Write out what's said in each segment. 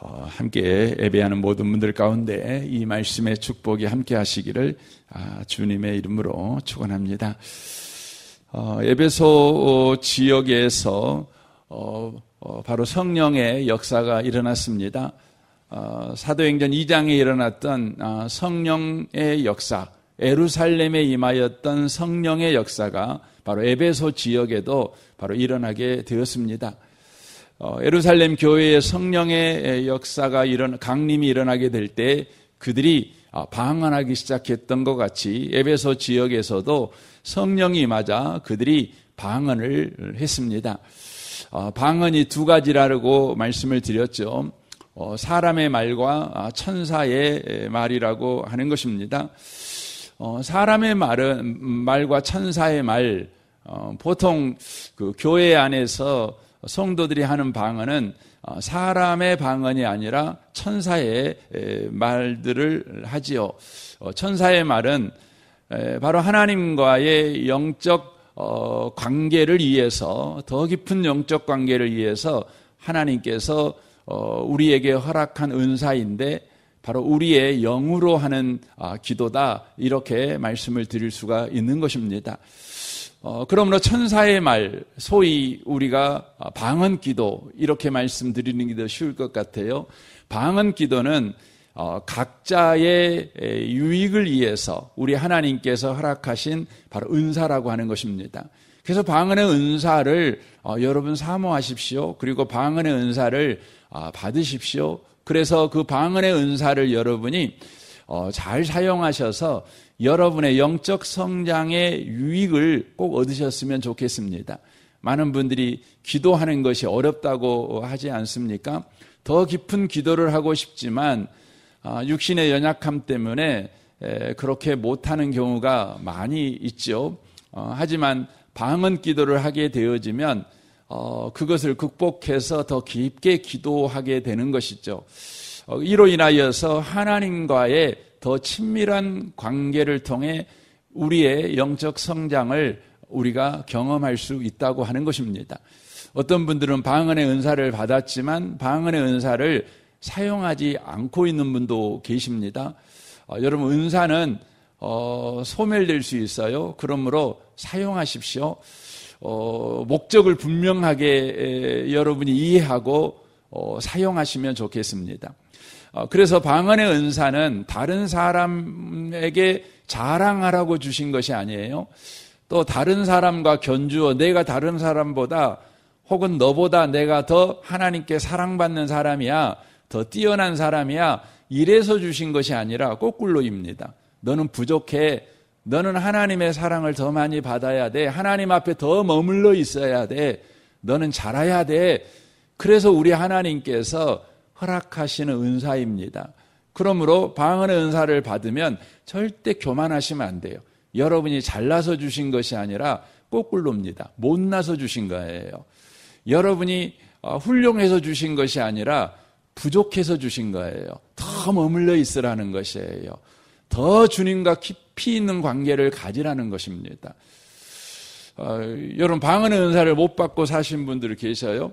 함께 예배하는 모든 분들 가운데 이 말씀의 축복이 함께 하시기를 주님의 이름으로 축원합니다. 에베소 지역에서 바로 성령의 역사가 일어났습니다. 사도행전 2장에 일어났던 성령의 역사, 예루살렘에 임하였던 성령의 역사가 바로 에베소 지역에도 바로 일어나게 되었습니다. 예루살렘 교회의 성령의 역사가 강림이 일어나게 될 때 그들이 방언하기 시작했던 것 같이 에베소 지역에서도 성령이 임하자 그들이 방언을 했습니다. 방언이 두 가지라고 말씀을 드렸죠. 사람의 말과 천사의 말이라고 하는 것입니다. 사람의 말과 천사의 말, 보통 그 교회 안에서 성도들이 하는 방언은 사람의 방언이 아니라 천사의 말들을 하지요. 천사의 말은 바로 하나님과의 영적 관계를 위해서, 더 깊은 영적 관계를 위해서 하나님께서 우리에게 허락한 은사인데 바로 우리의 영으로 하는 기도다, 이렇게 말씀을 드릴 수가 있는 것입니다. 그러므로 천사의 말, 소위 우리가 방언 기도, 이렇게 말씀드리는 게 더 쉬울 것 같아요. 방언 기도는 각자의 유익을 위해서 우리 하나님께서 허락하신 바로 은사라고 하는 것입니다. 그래서 방언의 은사를 여러분 사모하십시오. 그리고 방언의 은사를 받으십시오. 그래서 그 방언의 은사를 여러분이 잘 사용하셔서 여러분의 영적 성장의 유익을 꼭 얻으셨으면 좋겠습니다. 많은 분들이 기도하는 것이 어렵다고 하지 않습니까? 더 깊은 기도를 하고 싶지만 육신의 연약함 때문에 그렇게 못하는 경우가 많이 있죠. 하지만 방언 기도를 하게 되어지면 그것을 극복해서 더 깊게 기도하게 되는 것이죠. 이로 인하여서 하나님과의 더 친밀한 관계를 통해 우리의 영적 성장을 우리가 경험할 수 있다고 하는 것입니다. 어떤 분들은 방언의 은사를 받았지만 방언의 은사를 사용하지 않고 있는 분도 계십니다. 여러분, 은사는 소멸될 수 있어요. 그러므로 사용하십시오. 목적을 분명하게 여러분이 이해하고 사용하시면 좋겠습니다. 그래서 방언의 은사는 다른 사람에게 자랑하라고 주신 것이 아니에요. 또 다른 사람과 견주어 내가 다른 사람보다 혹은 너보다 내가 더 하나님께 사랑받는 사람이야, 더 뛰어난 사람이야, 이래서 주신 것이 아니라 거꾸로입니다. 너는 부족해. 너는 하나님의 사랑을 더 많이 받아야 돼. 하나님 앞에 더 머물러 있어야 돼. 너는 잘해야 돼. 그래서 우리 하나님께서 허락하시는 은사입니다. 그러므로 방언의 은사를 받으면 절대 교만하시면 안 돼요. 여러분이 잘나서 주신 것이 아니라 거꾸로입니다. 못나서 주신 거예요. 여러분이 훌륭해서 주신 것이 아니라 부족해서 주신 거예요. 더 머물러 있으라는 것이에요. 더 주님과 깊이 있는 관계를 가지라는 것입니다. 여러분, 방언의 은사를 못 받고 사신 분들 계셔요?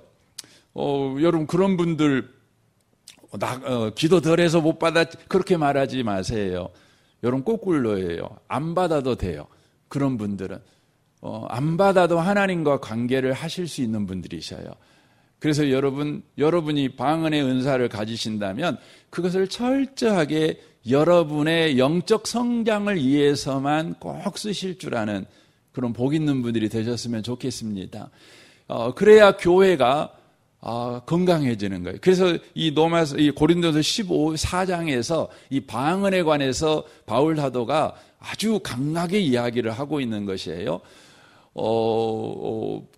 여러분, 그런 분들 기도 덜해서 못 받았지, 그렇게 말하지 마세요. 여러분, 거꾸로예요. 안 받아도 돼요. 그런 분들은 안 받아도 하나님과 관계를 하실 수 있는 분들이셔요. 그래서 여러분이 방언의 은사를 가지신다면 그것을 철저하게 여러분의 영적 성장을 위해서만 꼭 쓰실 줄 아는 그런 복 있는 분들이 되셨으면 좋겠습니다. 그래야 교회가 건강해지는 거예요. 그래서 이 고린도서 4장에서 이 방언에 관해서 바울 사도가 아주 강하게 이야기를 하고 있는 것이에요.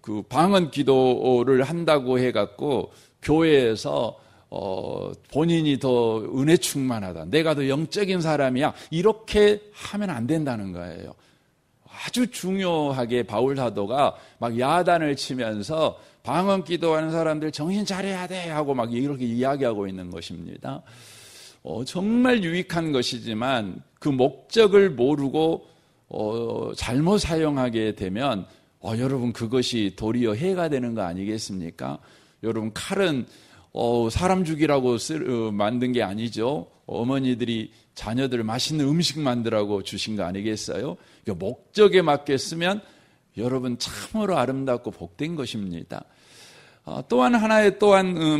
그 방언 기도를 한다고 해갖고 교회에서 본인이 더 은혜 충만하다, 내가 더 영적인 사람이야, 이렇게 하면 안 된다는 거예요. 아주 중요하게 바울 사도가 막 야단을 치면서 방언 기도하는 사람들 정신 차려야 돼 하고 막 이렇게 이야기하고 있는 것입니다. 정말 유익한 것이지만 그 목적을 모르고 잘못 사용하게 되면 여러분, 그것이 도리어 해가 되는 거 아니겠습니까? 여러분, 칼은 사람 죽이라고 만든 게 아니죠. 어머니들이 자녀들 맛있는 음식 만들라고 주신 거 아니겠어요? 목적에 맞게 쓰면 여러분 참으로 아름답고 복된 것입니다. 또한 하나의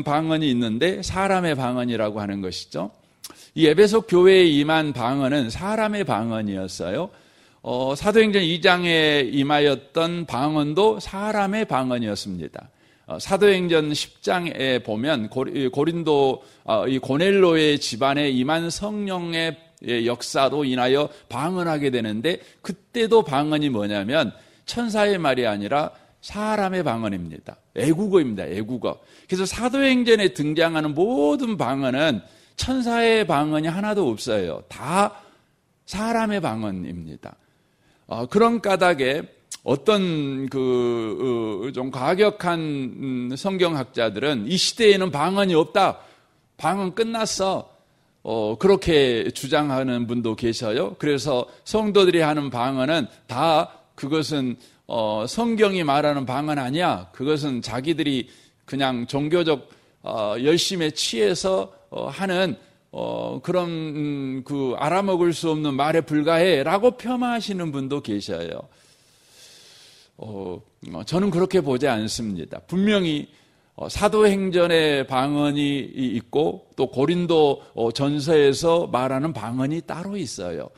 방언이 있는데 사람의 방언이라고 하는 것이죠. 이 에베소 교회에 임한 방언은 사람의 방언이었어요. 사도행전 2장에 임하였던 방언도 사람의 방언이었습니다. 사도행전 10장에 보면 고린도 이 고넬로의 집안에 임한 성령의 역사로 인하여 방언하게 되는데, 그때도 방언이 뭐냐면 천사의 말이 아니라 사람의 방언입니다. 애국어입니다. 애국어. 그래서 사도행전에 등장하는 모든 방언은 천사의 방언이 하나도 없어요. 다 사람의 방언입니다. 그런 까닭에 어떤 좀 과격한 성경학자들은 이 시대에는 방언이 없다, 방언 끝났어, 그렇게 주장하는 분도 계셔요. 그래서 성도들이 하는 방언은 다 그것은 성경이 말하는 방언 아니야. 그것은 자기들이 그냥 종교적 열심에 취해서 하는 그런 알아먹을 수 없는 말에 불과해라고 폄하하시는 분도 계셔요. 저는 그렇게 보지 않습니다. 분명히 사도행전의 방언이 있고 또 고린도 전서에서 말하는 방언이 따로 있어요.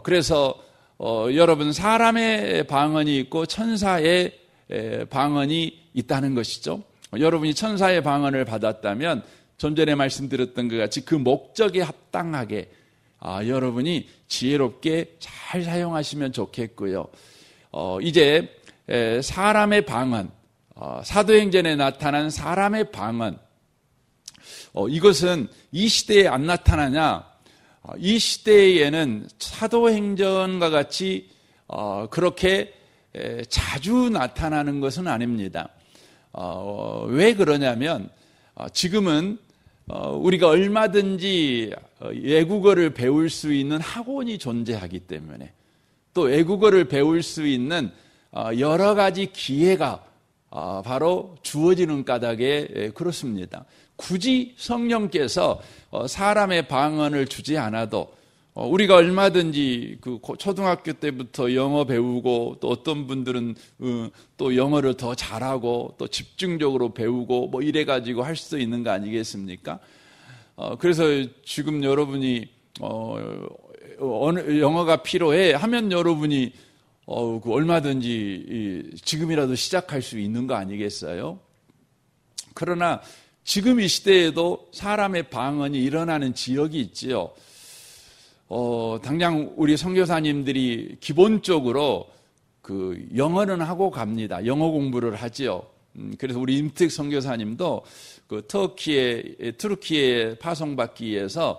그래서 여러분, 사람의 방언이 있고 천사의 방언이 있다는 것이죠. 여러분이 천사의 방언을 받았다면 좀 전에 말씀드렸던 것 같이 그 목적에 합당하게 여러분이 지혜롭게 잘 사용하시면 좋겠고요. 이제 사람의 방언, 사도행전에 나타난 사람의 방언, 이것은 이 시대에 안 나타나냐? 이 시대에는 사도행전과 같이 그렇게 자주 나타나는 것은 아닙니다. 왜 그러냐면 지금은 우리가 얼마든지 외국어를 배울 수 있는 학원이 존재하기 때문에, 또 외국어를 배울 수 있는 여러 가지 기회가 바로 주어지는 까닭에 그렇습니다. 굳이 성령께서 사람의 방언을 주지 않아도 우리가 얼마든지 초등학교 때부터 영어 배우고, 또 어떤 분들은 또 영어를 더 잘하고 또 집중적으로 배우고 뭐 이래가지고 할 수도 있는 거 아니겠습니까? 그래서 지금 여러분이 영어가 필요해 하면 여러분이 얼마든지 지금이라도 시작할 수 있는 거 아니겠어요? 그러나 지금 이 시대에도 사람의 방언이 일어나는 지역이 있지요. 당장 우리 선교사님들이 기본적으로 영어는 하고 갑니다. 영어 공부를 하지요. 그래서 우리 임택 선교사님도 투르키에 파송받기 위해서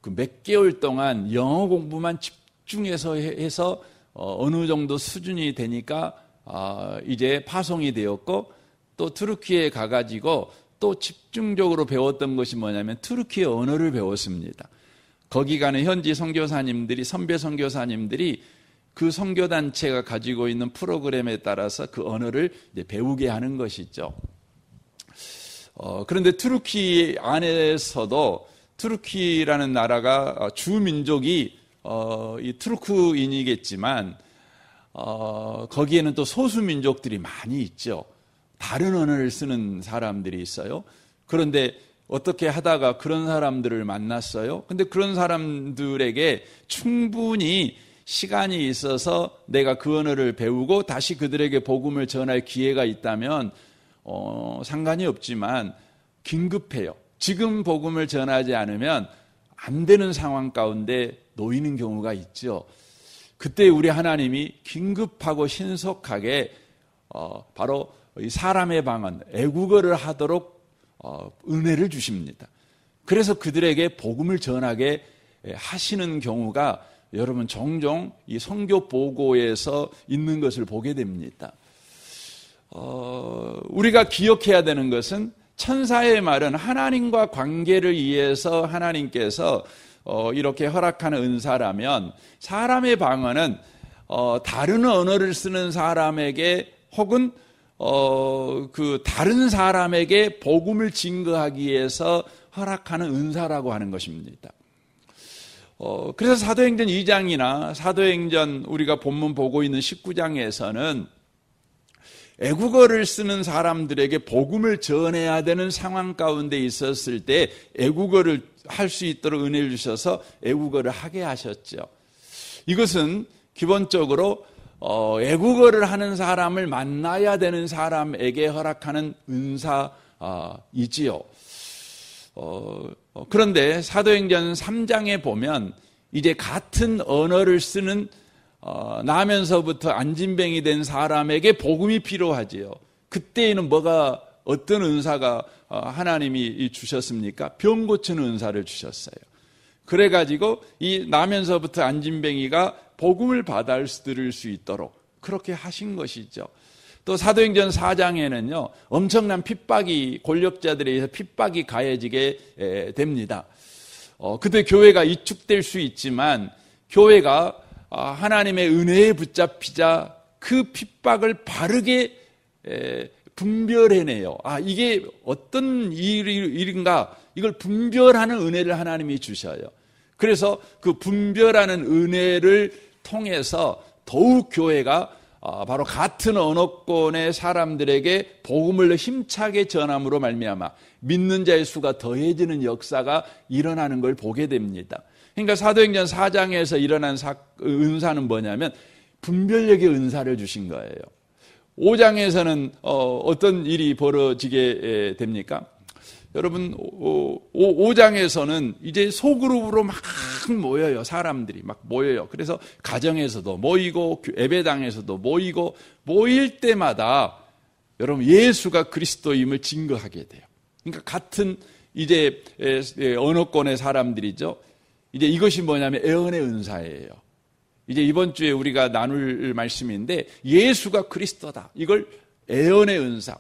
몇 개월 동안 영어 공부만 집중해서 해서 어느 정도 수준이 되니까 이제 파송이 되었고, 또 투르키에 가가지고 또 집중적으로 배웠던 것이 뭐냐면 투르키의 언어를 배웠습니다. 거기 가는 현지 선교사님들이, 선배 선교사님들이 그 선교단체가 가지고 있는 프로그램에 따라서 그 언어를 이제 배우게 하는 것이죠. 그런데 투르키 안에서도, 투르키라는 나라가 주민족이 이 투르크인이겠지만 거기에는 또 소수민족들이 많이 있죠. 다른 언어를 쓰는 사람들이 있어요. 그런데 어떻게 하다가 그런 사람들을 만났어요. 근데 그런 사람들에게 충분히 시간이 있어서 내가 그 언어를 배우고 다시 그들에게 복음을 전할 기회가 있다면 상관이 없지만 긴급해요. 지금 복음을 전하지 않으면 안 되는 상황 가운데 놓이는 경우가 있죠. 그때 우리 하나님이 긴급하고 신속하게 바로 사람의 방언, 애국어를 하도록 은혜를 주십니다. 그래서 그들에게 복음을 전하게 하시는 경우가 여러분 종종 이 선교 보고에서 있는 것을 보게 됩니다. 우리가 기억해야 되는 것은 천사의 말은 하나님과 관계를 위해서 하나님께서 이렇게 허락하는 은사라면, 사람의 방언은 다른 언어를 쓰는 사람에게 혹은 그 다른 사람에게 복음을 증거하기 위해서 허락하는 은사라고 하는 것입니다. 그래서 사도행전 2장이나 사도행전 우리가 본문 보고 있는 19장에서는 애국어를 쓰는 사람들에게 복음을 전해야 되는 상황 가운데 있었을 때 애국어를 할 수 있도록 은혜를 주셔서 애국어를 하게 하셨죠. 이것은 기본적으로 애국어를 하는 사람을 만나야 되는 사람에게 허락하는 은사이지요. 그런데 사도행전 3장에 보면 이제 같은 언어를 쓰는 나면서부터 안진뱅이 된 사람에게 복음이 필요하지요. 그때에는 어떤 은사가 하나님이 주셨습니까? 병 고치는 은사를 주셨어요. 그래가지고 이 나면서부터 안진뱅이가 복음을 받아들일 수 있도록 그렇게 하신 것이죠. 또 사도행전 4장에는요, 엄청난 핍박이, 권력자들에 의해서 핍박이 가해지게 됩니다. 그때 교회가 이축될 수 있지만 교회가 하나님의 은혜에 붙잡히자 그 핍박을 바르게 분별해내요. 이게 어떤 일인가, 이걸 분별하는 은혜를 하나님이 주셔요. 그래서 그 분별하는 은혜를 통해서 더욱 교회가 바로 같은 언어권의 사람들에게 복음을 힘차게 전함으로 말미암아 믿는 자의 수가 더해지는 역사가 일어나는 걸 보게 됩니다. 그러니까 사도행전 4장에서 일어난 은사는 뭐냐면 분별력의 은사를 주신 거예요. 5장에서는 어떤 일이 벌어지게 됩니까? 여러분, 5장에서는 이제 소그룹으로 막 모여요. 사람들이 막 모여요. 그래서 가정에서도 모이고 예배당에서도 모이고, 모일 때마다 여러분 예수가 그리스도임을 증거하게 돼요. 그러니까 같은 이제 언어권의 사람들이죠. 이제 이것이 뭐냐면 애언의 은사예요. 이제 이번 주에 우리가 나눌 말씀인데 예수가 그리스도다. 이걸 애언의 은사.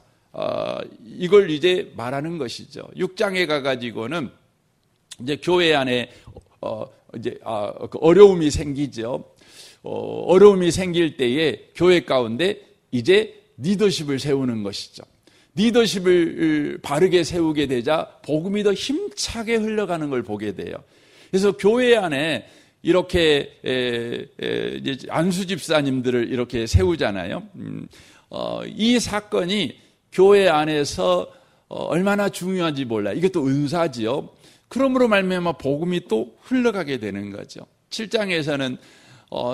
이걸 이제 말하는 것이죠. 6장에 가가지고는 이제 교회 안에 어려움이 생기죠. 어려움이 생길 때에 교회 가운데 이제 리더십을 세우는 것이죠. 리더십을 바르게 세우게 되자 복음이 더 힘차게 흘러가는 걸 보게 돼요. 그래서 교회 안에 이렇게 안수 집사님들을 이렇게 세우잖아요. 이 사건이 교회 안에서 얼마나 중요한지 몰라요. 이것도 은사지요. 그러므로 말미암아 복음이 또 흘러가게 되는 거죠. 7장에서는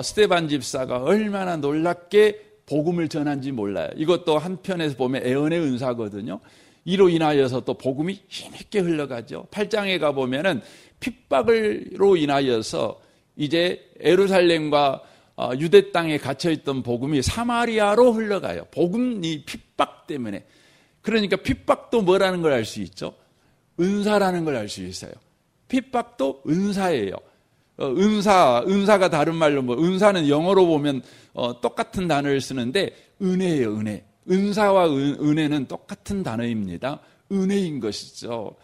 스데반 집사가 얼마나 놀랍게 복음을 전한지 몰라요. 이것도 한편에서 보면 애언의 은사거든요. 이로 인하여서 또 복음이 힘있게 흘러가죠. 8장에 가보면은 핍박으로 인하여서 이제 예루살렘과 유대 땅에 갇혀있던 복음이 사마리아로 흘러가요. 복음이 핍박 때문에. 그러니까 핍박도 뭐라는 걸 알 수 있죠? 은사라는 걸 알 수 있어요. 핍박도 은사예요. 은사가 다른 말로 은사는 영어로 보면 똑같은 단어를 쓰는데 은혜예요, 은혜. 은사와 은혜는 똑같은 단어입니다. 은혜인 것이죠.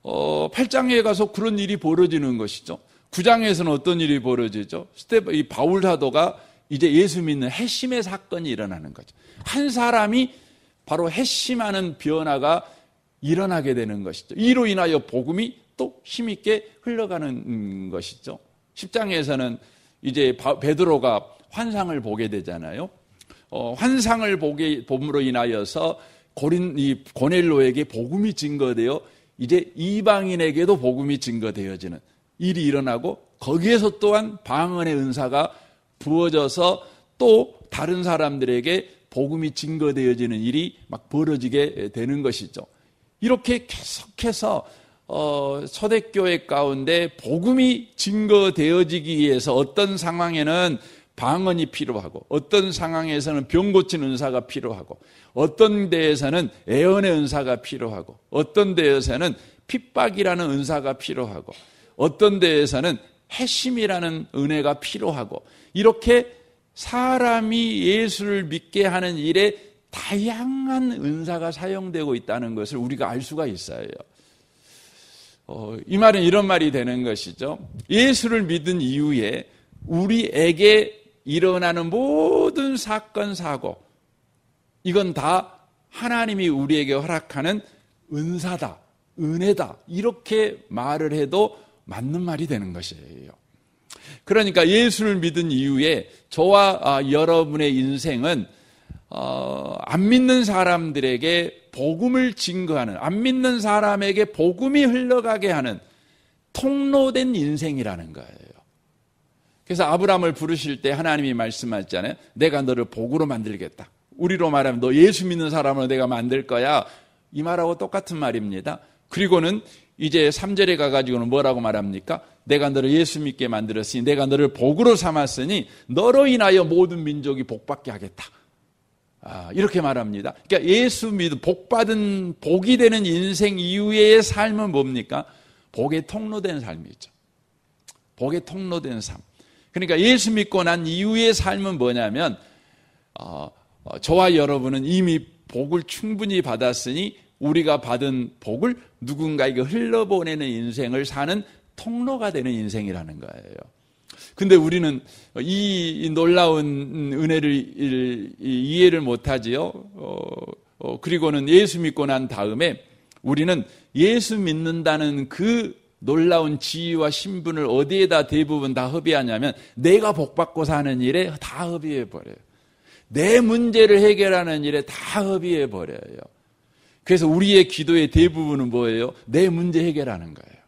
8장에 가서 그런 일이 벌어지는 것이죠. 9장에서는 어떤 일이 벌어지죠? 이 바울 사도가 이제 예수 믿는 회심의 사건이 일어나는 거죠. 한 사람이 바로 회심하는 변화가 일어나게 되는 것이죠. 이로 인하여 복음이 또 힘있게 흘러가는 것이죠. 10장에서는 이제 베드로가 환상을 보게 되잖아요. 환상을 봄으로 인하여서 고넬로에게 복음이 증거되어 이제 이방인에게도 복음이 증거되어지는 일이 일어나고 거기에서 또한 방언의 은사가 부어져서 또 다른 사람들에게 복음이 증거되어지는 일이 막 벌어지게 되는 것이죠. 이렇게 계속해서 초대교회 가운데 복음이 증거되어지기 위해서 어떤 상황에는 방언이 필요하고 어떤 상황에서는 병 고치는 은사가 필요하고 어떤 데에서는 애언의 은사가 필요하고 어떤 데에서는 핍박이라는 은사가 필요하고 어떤 데에서는 회심이라는 은혜가 필요하고 이렇게 사람이 예수를 믿게 하는 일에 다양한 은사가 사용되고 있다는 것을 우리가 알 수가 있어요. 이 말은 이런 말이 되는 것이죠. 예수를 믿은 이후에 우리에게 일어나는 모든 사건, 사고, 이건 다 하나님이 우리에게 허락하는 은사다, 은혜다, 이렇게 말을 해도 맞는 말이 되는 것이에요. 그러니까 예수를 믿은 이후에 저와 여러분의 인생은 안 믿는 사람들에게 복음을 증거하는, 안 믿는 사람에게 복음이 흘러가게 하는 통로된 인생이라는 거예요. 그래서 아브라함을 부르실 때 하나님이 말씀하셨잖아요. 내가 너를 복으로 만들겠다. 우리로 말하면 너 예수 믿는 사람으로 내가 만들 거야. 이 말하고 똑같은 말입니다. 그리고는 이제 3절에 가가지고는 뭐라고 말합니까? 내가 너를 예수 믿게 만들었으니 내가 너를 복으로 삼았으니 너로 인하여 모든 민족이 복받게 하겠다. 이렇게 말합니다. 그러니까 예수 믿음, 복받은, 복이 되는 인생 이후의 삶은 뭡니까? 복의 통로된 삶이죠. 복의 통로된 삶. 그러니까 예수 믿고 난 이후의 삶은 뭐냐면 저와 여러분은 이미 복을 충분히 받았으니 우리가 받은 복을 누군가에게 흘러보내는 인생을 사는 통로가 되는 인생이라는 거예요. 근데 우리는 이 놀라운 은혜를 이해를 못하지요. 그리고는 예수 믿고 난 다음에 우리는 예수 믿는다는 그 놀라운 지위와 신분을 어디에다 대부분 다 허비하냐면 내가 복받고 사는 일에 다 허비해버려요. 내 문제를 해결하는 일에 다 허비해버려요. 그래서 우리의 기도의 대부분은 뭐예요? 내 문제 해결하는 거예요.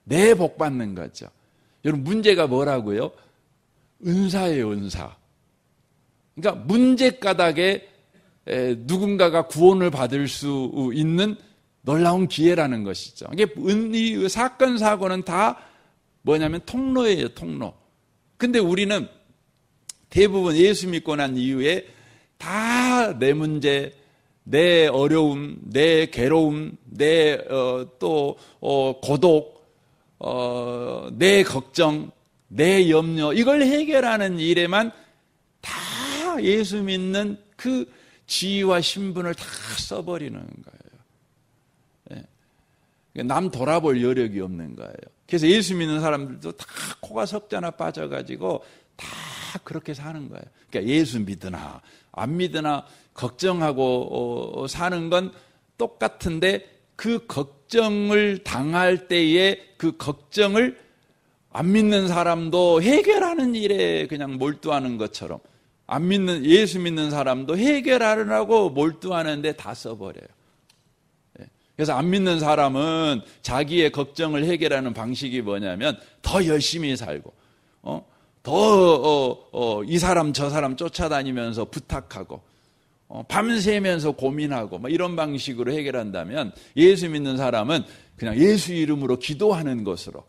내 복받는 거죠. 여러분 문제가 뭐라고요? 은사예요, 은사. 그러니까 문제 가닥에 누군가가 구원을 받을 수 있는 놀라운 기회라는 것이죠. 이게 이 사건 사고는 다 뭐냐면 통로예요, 통로. 근데 우리는 대부분 예수 믿고 난 이후에 다 내 문제, 내 어려움, 내 괴로움, 내 고독, 내 걱정, 내 염려, 이걸 해결하는 일에만 다 예수 믿는 그 지위와 신분을 다 써버리는 거예요. 남 돌아볼 여력이 없는 거예요. 그래서 예수 믿는 사람들도 다 코가 석자나 빠져가지고 다 그렇게 사는 거예요. 그러니까 예수 믿으나 안 믿으나 걱정하고 사는 건 똑같은데 그 걱정을 당할 때에 그 걱정을 안 믿는 사람도 해결하는 일에 그냥 몰두하는 것처럼 안 믿는 예수 믿는 사람도 해결하려고 몰두하는데 다 써버려요. 그래서 안 믿는 사람은 자기의 걱정을 해결하는 방식이 뭐냐면 더 열심히 살고 더 이 사람 저 사람 쫓아다니면서 부탁하고 밤새면서 고민하고 뭐 이런 방식으로 해결한다면 예수 믿는 사람은 그냥 예수 이름으로 기도하는 것으로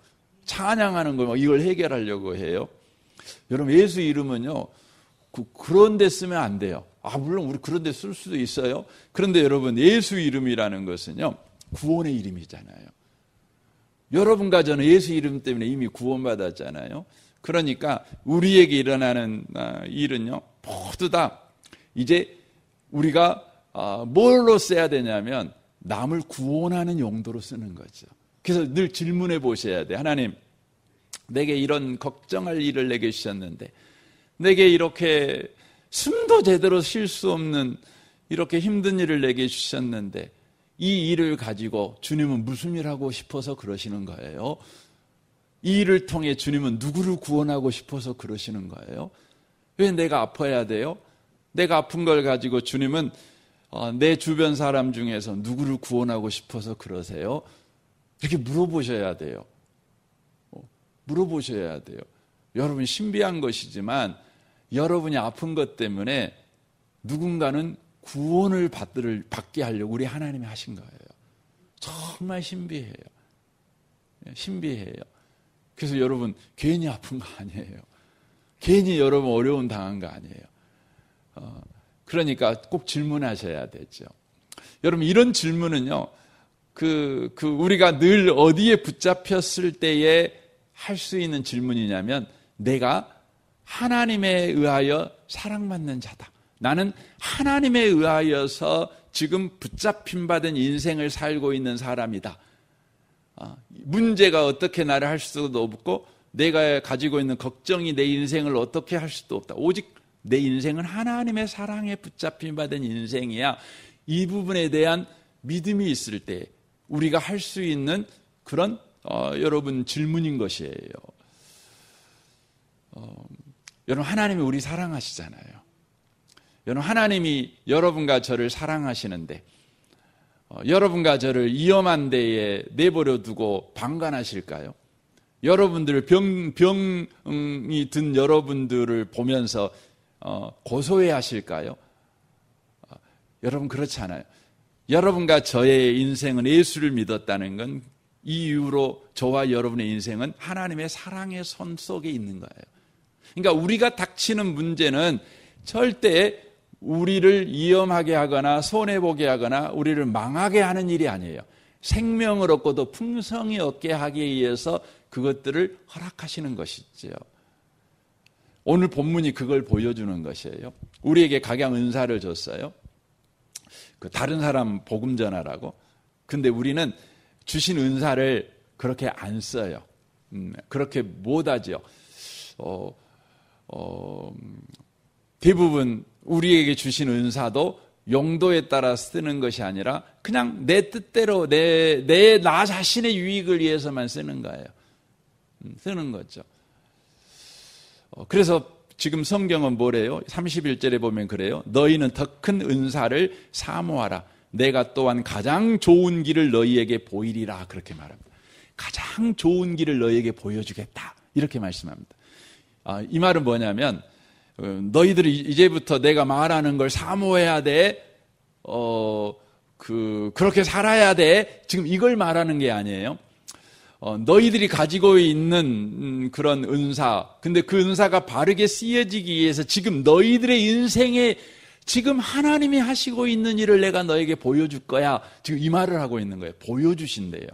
찬양하는 거 이걸 해결하려고 해요. 여러분 예수 이름은요 그런 데 쓰면 안 돼요. 물론 우리 그런 데 쓸 수도 있어요. 그런데 여러분 예수 이름이라는 것은요 구원의 이름이잖아요. 여러분과 저는 예수 이름 때문에 이미 구원받았잖아요. 그러니까 우리에게 일어나는 일은요 모두 다 이제 우리가 뭘로 써야 되냐면 남을 구원하는 용도로 쓰는 거죠. 그래서 늘 질문해 보셔야 돼. 하나님, 내게 이런 걱정할 일을 내게 주셨는데 내게 이렇게 숨도 제대로 쉴 수 없는 이렇게 힘든 일을 내게 주셨는데 이 일을 가지고 주님은 무슨 일 하고 싶어서 그러시는 거예요? 이 일을 통해 주님은 누구를 구원하고 싶어서 그러시는 거예요? 왜 내가 아파야 돼요? 내가 아픈 걸 가지고 주님은 내 주변 사람 중에서 누구를 구원하고 싶어서 그러세요? 이렇게 물어보셔야 돼요. 물어보셔야 돼요. 여러분 신비한 것이지만 여러분이 아픈 것 때문에 누군가는 구원을 받게 하려고 우리 하나님이 하신 거예요. 정말 신비해요. 신비해요. 그래서 여러분 괜히 아픈 거 아니에요. 괜히 여러분 어려움 당한 거 아니에요. 그러니까 꼭 질문하셔야 되죠. 여러분 이런 질문은요. 우리가 늘 어디에 붙잡혔을 때에 할 수 있는 질문이냐면 내가 하나님에 의하여 사랑받는 자다. 나는 하나님에 의하여서 지금 붙잡힘 받은 인생을 살고 있는 사람이다. 문제가 어떻게 나를 할 수도 없고 내가 가지고 있는 걱정이 내 인생을 어떻게 할 수도 없다. 오직 내 인생은 하나님의 사랑에 붙잡힌 바 된 인생이야. 이 부분에 대한 믿음이 있을 때 우리가 할 수 있는 그런 여러분 질문인 것이에요. 여러분, 하나님이 우리 사랑하시잖아요. 여러분, 하나님이 여러분과 저를 사랑하시는데 여러분과 저를 위험한 데에 내버려 두고 방관하실까요? 여러분들 병이 든 여러분들을 보면서 고소해 하실까요? 여러분, 그렇지 않아요. 여러분과 저의 인생은 예수를 믿었다는 건 이 이후로 저와 여러분의 인생은 하나님의 사랑의 손 속에 있는 거예요. 그러니까 우리가 닥치는 문제는 절대 우리를 위험하게 하거나 손해보게 하거나 우리를 망하게 하는 일이 아니에요. 생명을 얻고도 풍성히 얻게 하기 위해서 그것들을 허락하시는 것이죠. 오늘 본문이 그걸 보여주는 것이에요. 우리에게 각양 은사를 줬어요. 다른 사람 복음 전하라고. 근데 우리는 주신 은사를 그렇게 안 써요. 그렇게 못하죠. 대부분 우리에게 주신 은사도 용도에 따라 쓰는 것이 아니라 그냥 내 뜻대로 나 자신의 유익을 위해서만 쓰는 거예요. 쓰는 거죠. 그래서 지금 성경은 뭐래요? 31절에 보면 그래요. 너희는 더 큰 은사를 사모하라. 내가 또한 가장 좋은 길을 너희에게 보이리라. 그렇게 말합니다. 가장 좋은 길을 너희에게 보여주겠다. 이렇게 말씀합니다. 이 말은 뭐냐면 너희들이 이제부터 내가 말하는 걸 사모해야 돼. 그렇게 살아야 돼. 지금 이걸 말하는 게 아니에요. 너희들이 가지고 있는 그런 은사, 근데 그 은사가 바르게 쓰여지기 위해서 지금 너희들의 인생에 지금 하나님이 하시고 있는 일을 내가 너에게 보여줄 거야. 지금 이 말을 하고 있는 거예요. 보여주신대요.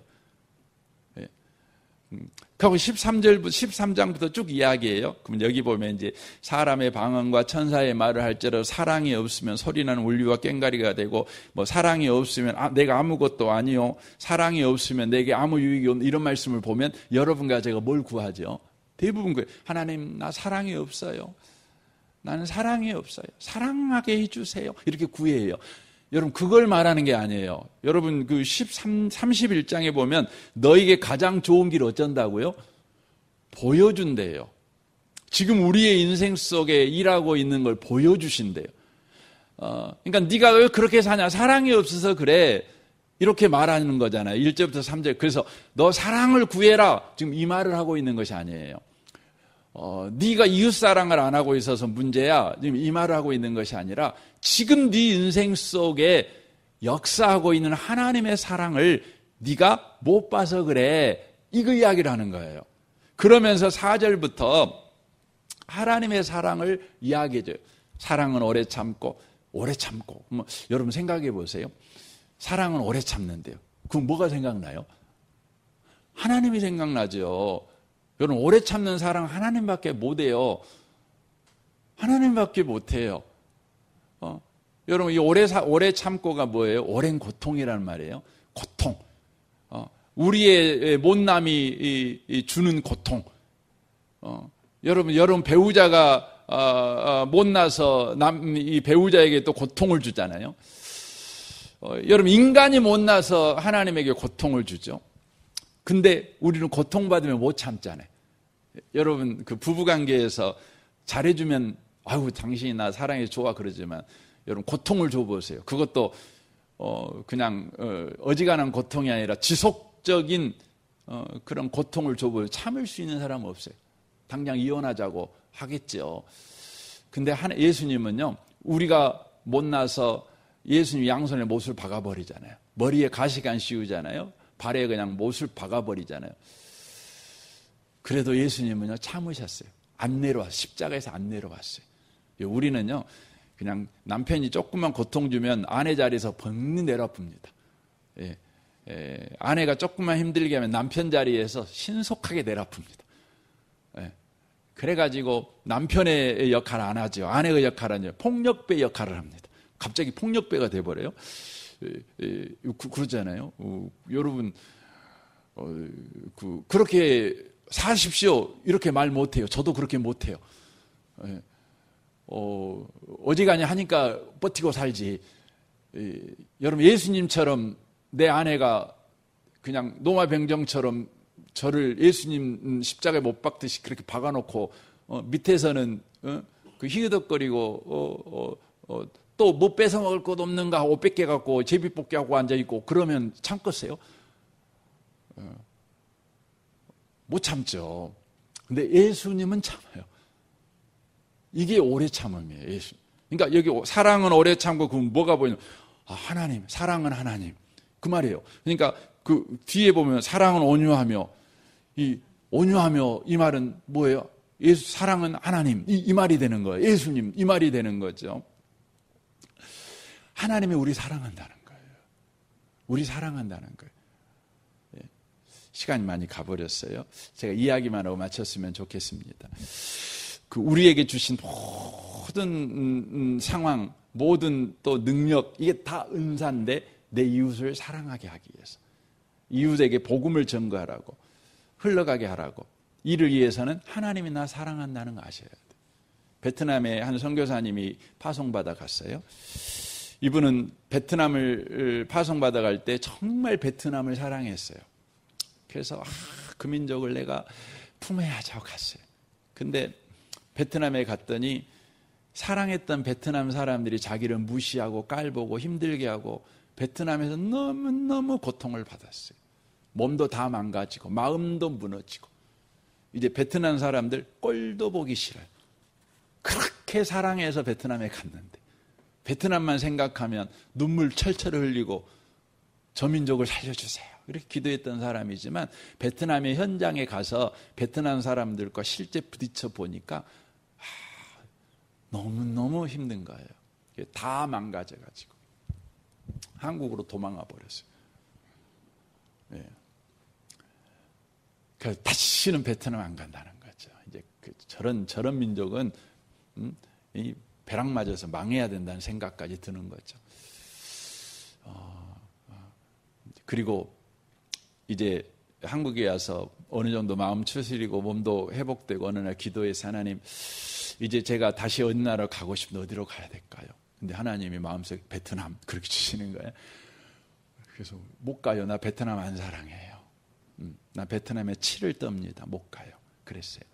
그리고 13장부터 쭉 이야기해요. 그럼 여기 보면 이제 사람의 방언과 천사의 말을 할지라도 사랑이 없으면 소리나는 울리와 꽹가리가 되고, 뭐 사랑이 없으면 내가 아무것도 아니요, 사랑이 없으면 내게 아무 유익이 없는, 이런 말씀을 보면 여러분과 제가 뭘 구하죠? 대부분 그래요. 하나님, 나 사랑이 없어요. 나는 사랑이 없어요. 사랑하게 해주세요. 이렇게 구해요. 여러분, 그걸 말하는 게 아니에요. 여러분, 31장에 보면 너에게 가장 좋은 길 어쩐다고요? 보여준대요. 지금 우리의 인생 속에 일하고 있는 걸 보여주신대요. 그러니까 네가 왜 그렇게 사냐? 사랑이 없어서 그래. 이렇게 말하는 거잖아요. 1절부터 3절. 그래서 너 사랑을 구해라. 지금 이 말을 하고 있는 것이 아니에요. 네가 이웃사랑을 안 하고 있어서 문제야. 지금 이 말을 하고 있는 것이 아니라 지금 네 인생 속에 역사하고 있는 하나님의 사랑을 네가 못 봐서 그래. 이거 이야기를 하는 거예요. 그러면서 4절부터 하나님의 사랑을 이야기해줘요. 사랑은 오래 참고. 여러분 생각해 보세요. 사랑은 오래 참는데요. 그럼 뭐가 생각나요? 하나님이 생각나죠. 여러분, 오래 참는 사랑 하나님밖에 못해요. 하나님밖에 못해요. 여러분, 이 오래 참고가 뭐예요? 오랜 고통이라는 말이에요. 고통. 우리의 못남이 주는 고통. 여러분 배우자가 못나서 이 배우자에게 또 고통을 주잖아요. 여러분, 인간이 못나서 하나님에게 고통을 주죠. 근데 우리는 고통받으면 못 참잖아요. 여러분, 그 부부관계에서 잘해주면 아유, 당신이 나 사랑해 좋아 그러지만 여러분, 고통을 줘보세요. 그것도 그냥 어지간한 고통이 아니라 지속적인 그런 고통을 줘보세요. 참을 수 있는 사람은 없어요. 당장 이혼하자고 하겠죠. 근데 예수님은요, 우리가 못나서 예수님 양손에 못을 박아버리잖아요. 머리에 가시관 씌우잖아요. 발에 그냥 못을 박아버리잖아요. 그래도 예수님은요, 참으셨어요. 안 내려왔어요. 십자가에서 안 내려왔어요. 우리는요, 그냥 남편이 조금만 고통 주면 아내 자리에서 벙 내려눕니다. 아내가 조금만 힘들게 하면 남편 자리에서 신속하게 내려눕니다. 그래가지고 남편의 역할을 안 하죠. 아내의 역할을 하죠. 폭력배 역할을 합니다. 갑자기 폭력배가 돼버려요. 그러잖아요. 여러분, 그렇게 사십시오. 이렇게 말 못해요. 저도 그렇게 못해요. 어지간히 하니까 버티고 살지. 여러분, 예수님처럼 내 아내가 그냥 노마병정처럼 저를 예수님 십자가에 못 박듯이 그렇게 박아놓고 밑에서는 그 희으덕거리고 또 뭐 뺏어 먹을 것 없는가 하고 뺏겨 갖고 제비뽑기 하고 앉아 있고 그러면 참겠어요? 못 참죠. 근데 예수님은 참아요. 이게 오래 참음이에요. 예수. 그러니까 여기 사랑은 오래 참고 그럼 뭐가 보이냐? 하나님, 사랑은 하나님. 그 말이에요. 그러니까 그 뒤에 보면 사랑은 온유하며 이 온유하며 이 말은 뭐예요? 예수 사랑은 하나님 이 말이 되는 거예요. 예수님 이 말이 되는 거죠. 하나님이 우리 사랑한다는 거예요. 우리 사랑한다는 거예요. 시간이 많이 가버렸어요. 제가 이야기만 하고 마쳤으면 좋겠습니다. 그 우리에게 주신 모든 상황, 모든 또 능력 이게 다 은사인데 내 이웃을 사랑하게 하기 위해서 이웃에게 복음을 전거하라고 흘러가게 하라고 이를 위해서는 하나님이 나 사랑한다는 거 아셔야 돼요. 베트남에 한 선교사님이 파송받아 갔어요. 이분은 베트남을 파송받아 갈 때 정말 베트남을 사랑했어요. 그래서 그 민족을 내가 품어야지 하고 갔어요. 근데 베트남에 갔더니 사랑했던 베트남 사람들이 자기를 무시하고 깔보고 힘들게 하고 베트남에서 너무너무 고통을 받았어요. 몸도 다 망가지고 마음도 무너지고 이제 베트남 사람들 꼴도 보기 싫어요. 그렇게 사랑해서 베트남에 갔는데 베트남만 생각하면 눈물 철철 흘리고 저 민족을 살려주세요. 이렇게 기도했던 사람이지만 베트남의 현장에 가서 베트남 사람들과 실제 부딪혀 보니까 너무너무 힘든 거예요. 다 망가져가지고 한국으로 도망가 버렸어요. 네. 그래서 다시는 베트남 안 간다는 거죠. 이제 저런 민족은 이 벼락 맞아서 망해야 된다는 생각까지 드는 거죠. 그리고 이제 한국에 와서 어느 정도 마음 추스리고 몸도 회복되고 어느 날 기도해서 하나님 이제 제가 다시 어느 나라 가고 싶은데 어디로 가야 될까요? 근데 하나님이 마음속에 베트남 그렇게 주시는 거예요. 그래서 못 가요. 나 베트남 안 사랑해요. 나 베트남에 치를 떱니다. 못 가요. 그랬어요.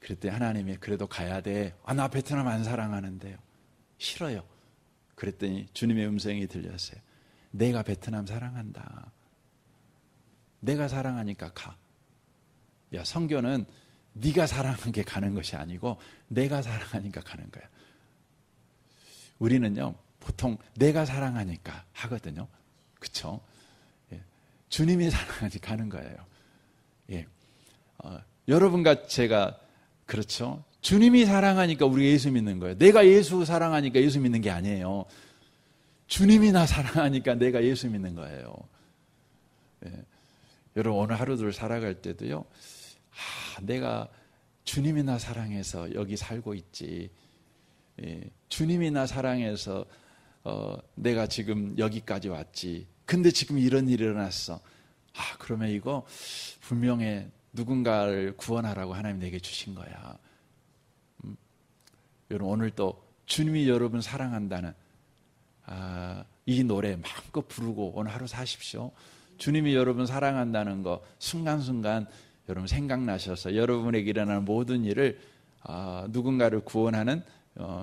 그랬더니 하나님이 그래도 가야 돼. 나 베트남 안 사랑하는데요. 싫어요. 그랬더니 주님의 음성이 들렸어요. 내가 베트남 사랑한다. 내가 사랑하니까 가. 야, 선교는 네가 사랑한 게 가는 것이 아니고 내가 사랑하니까 가는 거야. 우리는요 보통 내가 사랑하니까 하거든요. 그렇죠? 예. 주님이 사랑하니까 가는 거예요. 예. 여러분과 제가 그렇죠? 주님이 사랑하니까 우리가 예수 믿는 거예요. 내가 예수 사랑하니까 예수 믿는 게 아니에요. 주님이 나 사랑하니까 내가 예수 믿는 거예요. 예. 여러분 오늘 하루들 살아갈 때도요. 내가 주님이 나 사랑해서 여기 살고 있지. 예. 주님이 나 사랑해서 내가 지금 여기까지 왔지. 근데 지금 이런 일이 일어났어. 그러면 이거 분명히 누군가를 구원하라고 하나님 내게 주신 거야. 여러분 오늘 또 주님이 여러분 사랑한다는 이 노래 마음껏 부르고 오늘 하루 사십시오. 주님이 여러분 사랑한다는 거 순간순간 여러분 생각나셔서 여러분에게 일어나는 모든 일을 누군가를 구원하는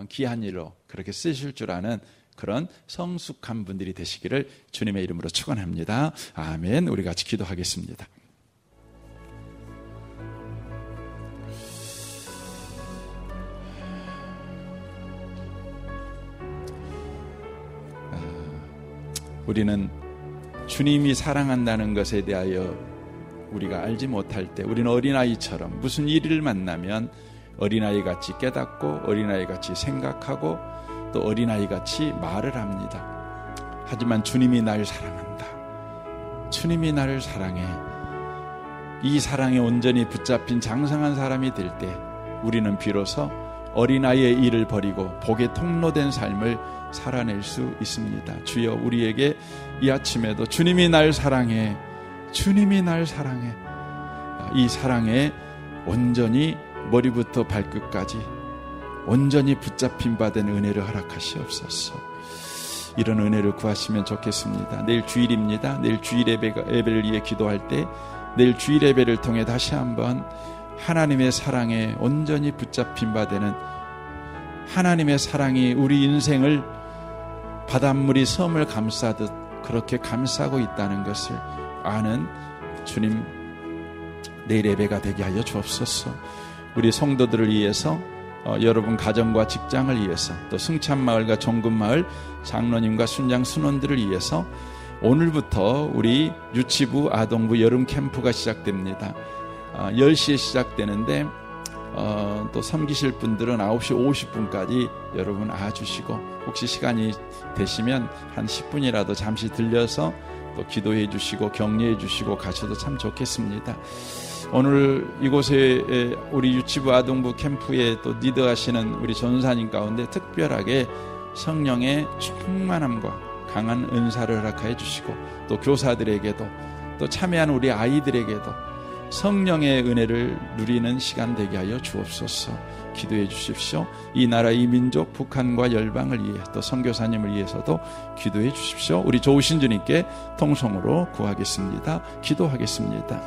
귀한 일로 그렇게 쓰실 줄 아는 그런 성숙한 분들이 되시기를 주님의 이름으로 축원합니다. 아멘. 우리 같이 기도하겠습니다. 우리는 주님이 사랑한다는 것에 대하여 우리가 알지 못할 때 우리는 어린아이처럼 무슨 일을 만나면 어린아이같이 깨닫고 어린아이같이 생각하고 또 어린아이같이 말을 합니다. 하지만 주님이 날 사랑한다. 주님이 나를 사랑해. 이 사랑에 온전히 붙잡힌 장성한 사람이 될 때 우리는 비로소 어린아이의 일을 버리고 복의 통로된 삶을 살아낼 수 있습니다. 주여 우리에게 이 아침에도 주님이 날 사랑해. 주님이 날 사랑해. 이 사랑에 온전히 머리부터 발끝까지 온전히 붙잡힌 바 된 은혜를 허락하시옵소서. 이런 은혜를 구하시면 좋겠습니다. 내일 주일입니다. 내일 주일 예배를 위해 기도할 때 내일 주일 예배를 통해 다시 한번 하나님의 사랑에 온전히 붙잡힌 바 되는, 하나님의 사랑이 우리 인생을 바닷물이 섬을 감싸듯 그렇게 감싸고 있다는 것을 아는 주님, 내일 예배가 되게 하여 주옵소서. 우리 성도들을 위해서, 여러분 가정과 직장을 위해서, 또 승참마을과 종근마을 장로님과 순장 순원들을 위해서 오늘부터 우리 유치부 아동부 여름 캠프가 시작됩니다. 10시에 시작되는데 또 섬기실 분들은 9시 50분까지 여러분 와주시고, 혹시 시간이 되시면 한 10분이라도 잠시 들려서 또 기도해 주시고 격려해 주시고 가셔도 참 좋겠습니다. 오늘 이곳에 우리 유치부 아동부 캠프에 또 리더하시는 우리 전사님 가운데 특별하게 성령의 충만함과 강한 은사를 허락하여 주시고, 또 교사들에게도, 또 참여한 우리 아이들에게도 성령의 은혜를 누리는 시간 되게 하여 주옵소서. 기도해 주십시오. 이 나라, 이 민족, 북한과 열방을 위해, 또 선교사님을 위해서도 기도해 주십시오. 우리 좋으신 주님께 통성으로 구하겠습니다. 기도하겠습니다.